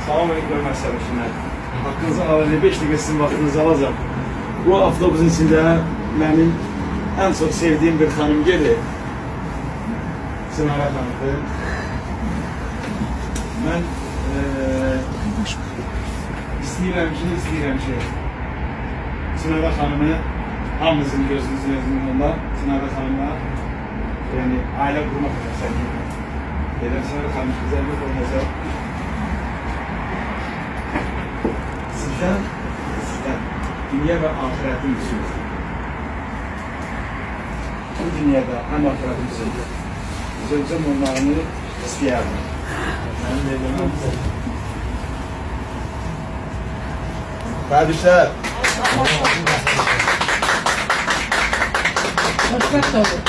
Salam aleyküm məsələsinə. Haqqınızı alayım, 5 dəqiqə sizin vaxtınızı alacağım. Bu avtobusun içində mənim ən çox sevdiyim bir xanım gelir. Sınava xanımdır. Mən istəyirəm ki, Sınava xanımı hamımızın gözümüzün önündə Sınava xanımla yani aile kurmak için sevgili. Sınava xanım güzellik olacaq. Sizdən dünya və ahiretin üçün. Bu dünyada həm ahiretin üçün. Zövcəm onlarını istəyərdim. Mənim deyilməm. Kardeşler. Hoşbext olun.